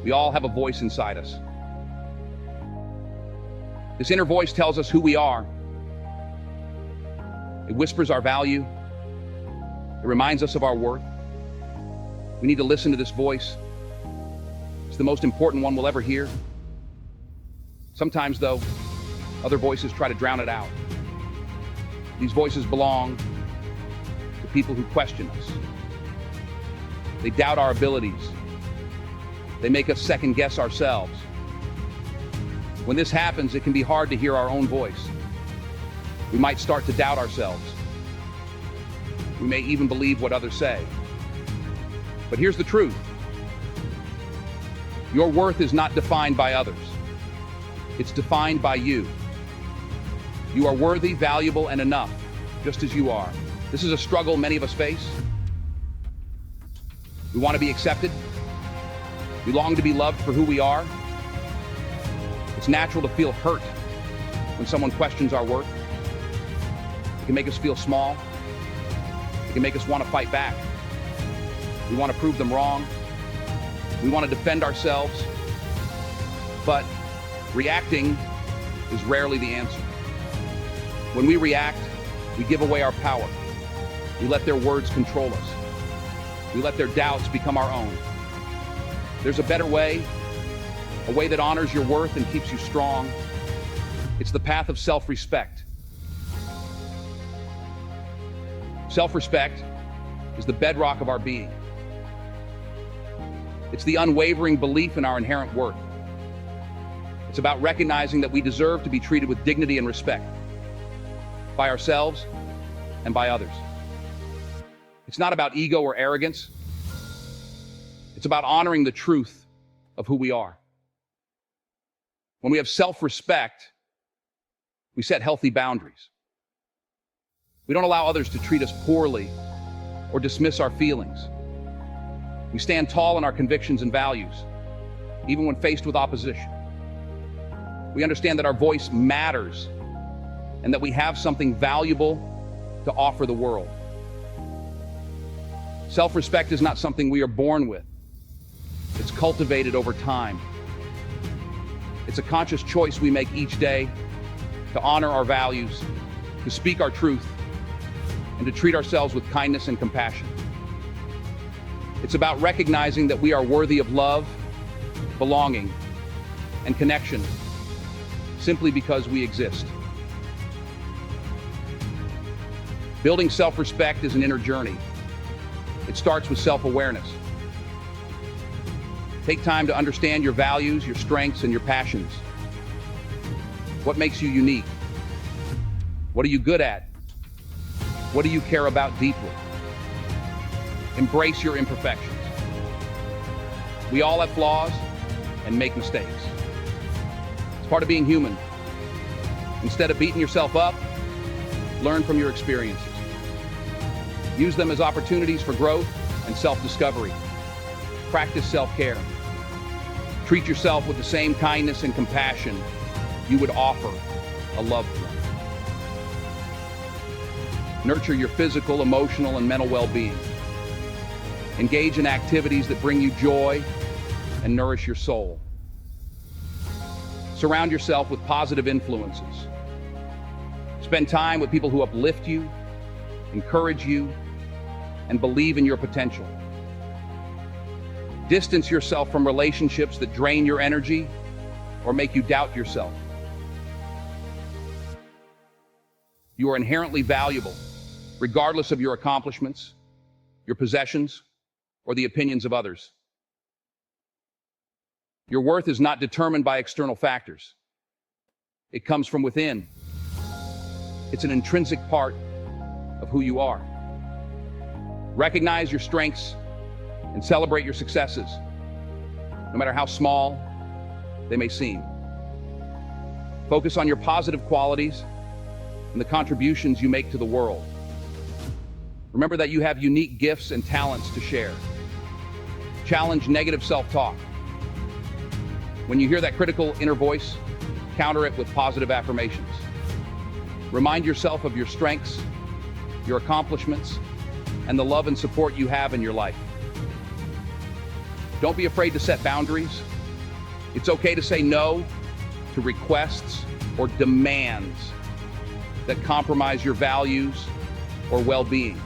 We all have a voice inside us. This inner voice tells us who we are. It whispers our value. It reminds us of our worth. We need to listen to this voice. It's the most important one we'll ever hear. Sometimes, though, other voices try to drown it out. These voices belong to people who question us. They doubt our abilities. They make us second guess ourselves. When this happens, it can be hard to hear our own voice. We might start to doubt ourselves. We may even believe what others say. But here's the truth. Your worth is not defined by others. It's defined by you. You are worthy, valuable, and enough, just as you are. This is a struggle many of us face. We want to be accepted. We long to be loved for who we are. It's natural to feel hurt when someone questions our worth. It can make us feel small. It can make us want to fight back. We want to prove them wrong. We want to defend ourselves. But reacting is rarely the answer. When we react, we give away our power. We let their words control us. We let their doubts become our own. There's a better way, a way that honors your worth and keeps you strong. It's the path of self-respect. Self-respect is the bedrock of our being. It's the unwavering belief in our inherent worth. It's about recognizing that we deserve to be treated with dignity and respect by ourselves and by others. It's not about ego or arrogance. It's about honoring the truth of who we are. When we have self-respect, we set healthy boundaries. We don't allow others to treat us poorly or dismiss our feelings. We stand tall in our convictions and values, even when faced with opposition. We understand that our voice matters and that we have something valuable to offer the world. Self-respect is not something we are born with. It's cultivated over time. It's a conscious choice we make each day to honor our values, to speak our truth, and to treat ourselves with kindness and compassion. It's about recognizing that we are worthy of love, belonging, and connection simply because we exist. Building self-respect is an inner journey. It starts with self-awareness. Take time to understand your values, your strengths, and your passions. What makes you unique? What are you good at? What do you care about deeply? Embrace your imperfections. We all have flaws and make mistakes. It's part of being human. Instead of beating yourself up, learn from your experiences. Use them as opportunities for growth and self-discovery. Practice self-care. Treat yourself with the same kindness and compassion you would offer a loved one. Nurture your physical, emotional, and mental well-being. Engage in activities that bring you joy and nourish your soul. Surround yourself with positive influences. Spend time with people who uplift you, encourage you, and believe in your potential. Distance yourself from relationships that drain your energy or make you doubt yourself. You are inherently valuable, regardless of your accomplishments, your possessions, or the opinions of others. Your worth is not determined by external factors. It comes from within. It's an intrinsic part of who you are. Recognize your strengths and celebrate your successes, no matter how small they may seem. Focus on your positive qualities and the contributions you make to the world. Remember that you have unique gifts and talents to share. Challenge negative self-talk. When you hear that critical inner voice, counter it with positive affirmations. Remind yourself of your strengths, your accomplishments, and the love and support you have in your life. Don't be afraid to set boundaries. It's okay to say no to requests or demands that compromise your values or well-being.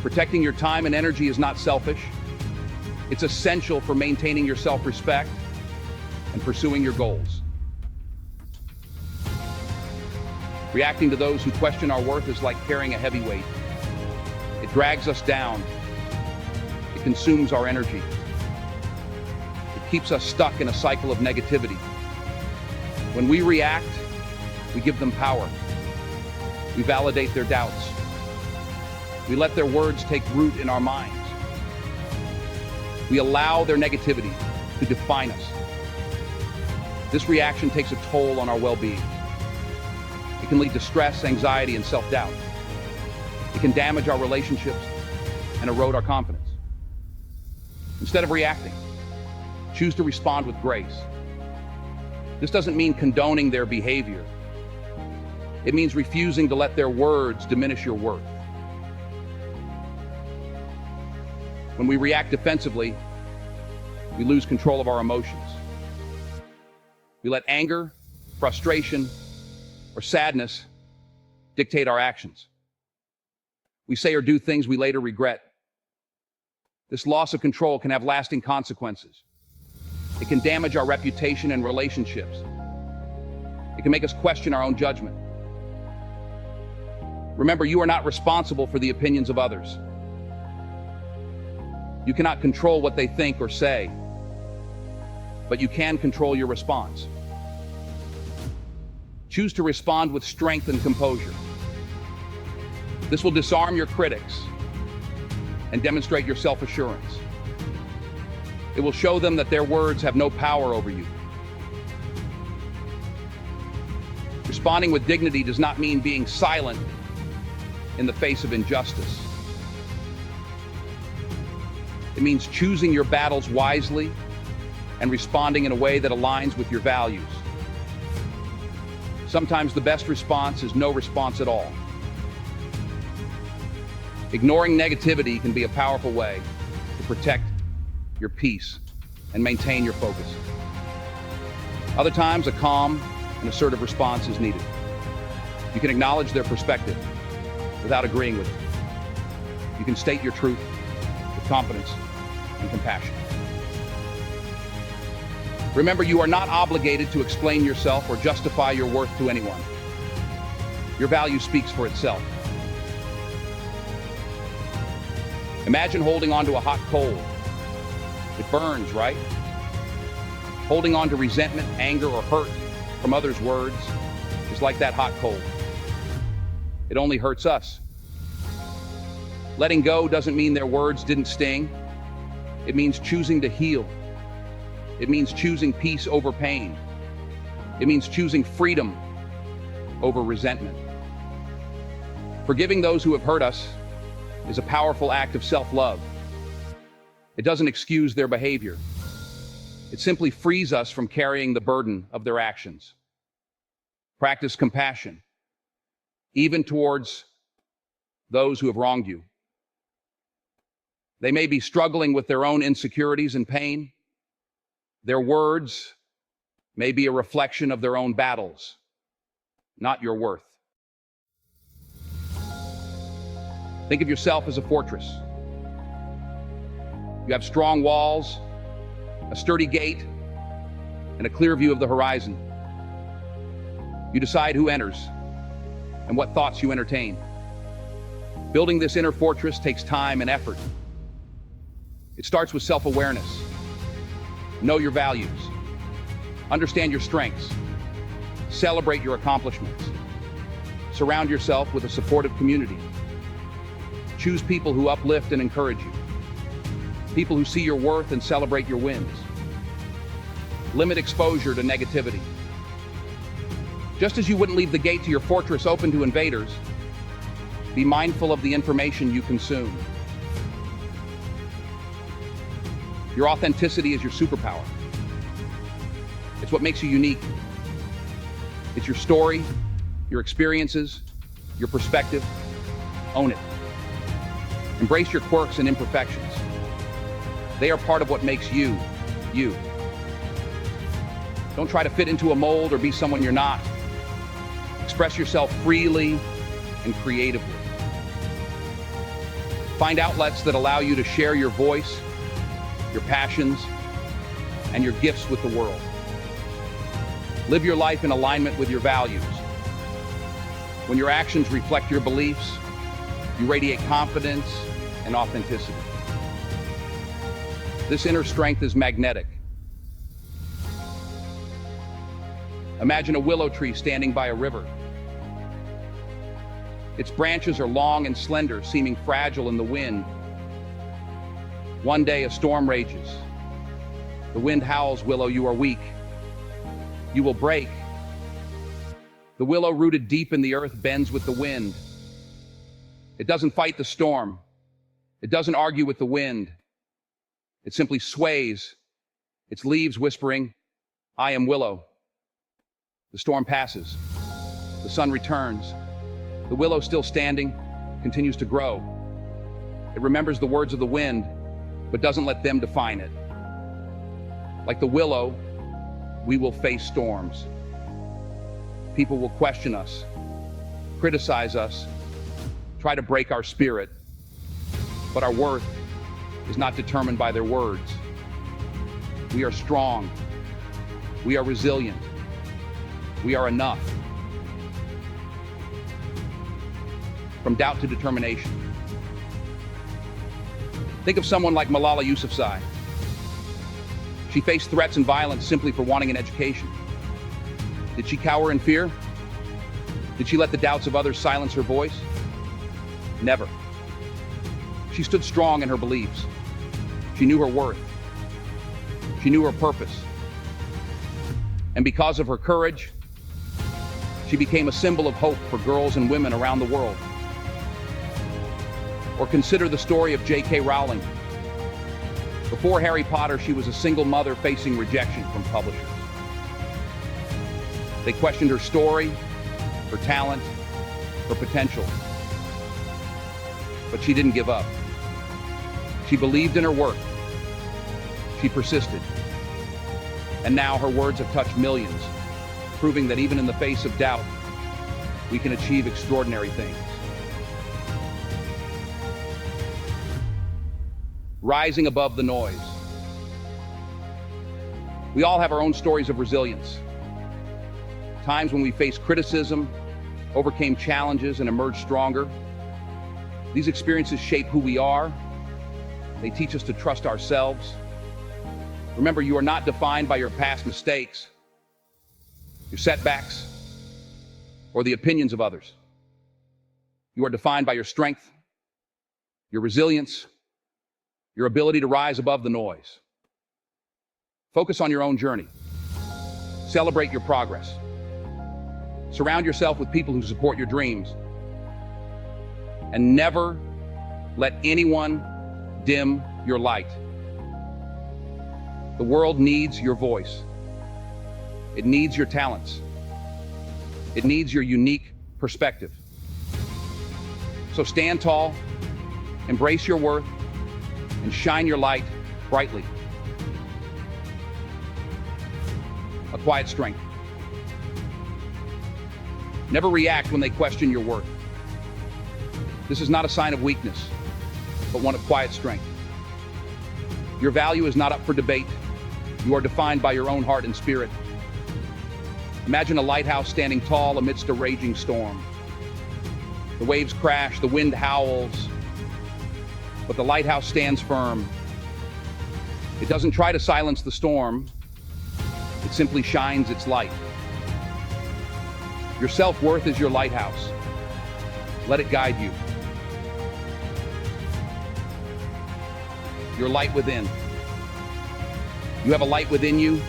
Protecting your time and energy is not selfish. It's essential for maintaining your self-respect and pursuing your goals. Reacting to those who question our worth is like carrying a heavy weight. It drags us down. It consumes our energy. It keeps us stuck in a cycle of negativity. When we react, we give them power. We validate their doubts. We let their words take root in our minds. We allow their negativity to define us. This reaction takes a toll on our well-being. It can lead to stress, anxiety, and self-doubt. It can damage our relationships and erode our confidence. Instead of reacting, choose to respond with grace. This doesn't mean condoning their behavior. It means refusing to let their words diminish your worth. When we react defensively, we lose control of our emotions. We let anger, frustration, or sadness dictate our actions. We say or do things we later regret. This loss of control can have lasting consequences. It can damage our reputation and relationships. It can make us question our own judgment. Remember, you are not responsible for the opinions of others. You cannot control what they think or say, but you can control your response. Choose to respond with strength and composure. This will disarm your critics and demonstrate your self-assurance. It will show them that their words have no power over you. Responding with dignity does not mean being silent in the face of injustice. It means choosing your battles wisely and responding in a way that aligns with your values. Sometimes the best response is no response at all. Ignoring negativity can be a powerful way to protect your peace and maintain your focus. Other times, a calm and assertive response is needed. You can acknowledge their perspective without agreeing with it. You can state your truth with confidence and compassion. Remember, you are not obligated to explain yourself or justify your worth to anyone. Your value speaks for itself. Imagine holding on to a hot coal. It burns, right? Holding on to resentment, anger, or hurt from others' words is like that hot coal. It only hurts us. Letting go doesn't mean their words didn't sting. It means choosing to heal. It means choosing peace over pain. It means choosing freedom over resentment. Forgiving those who have hurt us is a powerful act of self-love. It doesn't excuse their behavior. It simply frees us from carrying the burden of their actions. Practice compassion, even towards those who have wronged you. They may be struggling with their own insecurities and pain. Their words may be a reflection of their own battles, not your worth. Think of yourself as a fortress. You have strong walls, a sturdy gate, and a clear view of the horizon. You decide who enters and what thoughts you entertain. Building this inner fortress takes time and effort. It starts with self-awareness. Know your values. Understand your strengths. Celebrate your accomplishments. Surround yourself with a supportive community. Choose people who uplift and encourage you. People who see your worth and celebrate your wins. Limit exposure to negativity. Just as you wouldn't leave the gate to your fortress open to invaders, be mindful of the information you consume. Your authenticity is your superpower. It's what makes you unique. It's your story, your experiences, your perspective. Own it. Embrace your quirks and imperfections. They are part of what makes you, you. Don't try to fit into a mold or be someone you're not. Express yourself freely and creatively. Find outlets that allow you to share your voice, your passions, and your gifts with the world. Live your life in alignment with your values. When your actions reflect your beliefs, you radiate confidence and authenticity. This inner strength is magnetic. Imagine a willow tree standing by a river. Its branches are long and slender, seeming fragile in the wind. One day, a storm rages. The wind howls, "Willow, you are weak. You will break." The willow, rooted deep in the earth, bends with the wind. It doesn't fight the storm. It doesn't argue with the wind. It simply sways, its leaves whispering, "I am willow." The storm passes. The sun returns. The willow, still standing, continues to grow. It remembers the words of the wind, but doesn't let them define it. Like the willow, we will face storms. People will question us, criticize us, try to break our spirit, but our worth is not determined by their words. We are strong. We are resilient. We are enough. From doubt to determination. Think of someone like Malala Yousafzai. She faced threats and violence simply for wanting an education. Did she cower in fear? Did she let the doubts of others silence her voice? Never. She stood strong in her beliefs. She knew her worth. She knew her purpose. And because of her courage, she became a symbol of hope for girls and women around the world. Or consider the story of J.K. Rowling. Before Harry Potter, she was a single mother facing rejection from publishers. They questioned her story, her talent, her potential. But she didn't give up. She believed in her work. She persisted. And now her words have touched millions, proving that even in the face of doubt, we can achieve extraordinary things. Rising above the noise. We all have our own stories of resilience. Times when we faced criticism, overcame challenges, and emerged stronger. These experiences shape who we are. They teach us to trust ourselves. Remember, you are not defined by your past mistakes, your setbacks, or the opinions of others. You are defined by your strength, your resilience, your ability to rise above the noise. Focus on your own journey. Celebrate your progress. Surround yourself with people who support your dreams. And never let anyone dim your light. The world needs your voice. It needs your talents. It needs your unique perspective. So stand tall, embrace your worth, and shine your light brightly. A quiet strength. Never react when they question your worth. This is not a sign of weakness, but one of quiet strength. Your value is not up for debate. You are defined by your own heart and spirit. Imagine a lighthouse standing tall amidst a raging storm. The waves crash, the wind howls, but the lighthouse stands firm. It doesn't try to silence the storm. It simply shines its light. Your self-worth is your lighthouse. Let it guide you. Your light within. You have a light within you,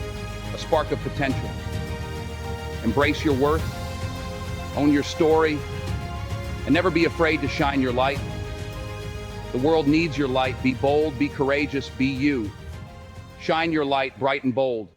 a spark of potential. Embrace your worth, own your story, and never be afraid to shine your light. The world needs your light. Be bold, be courageous, be you. Shine your light bright and bold.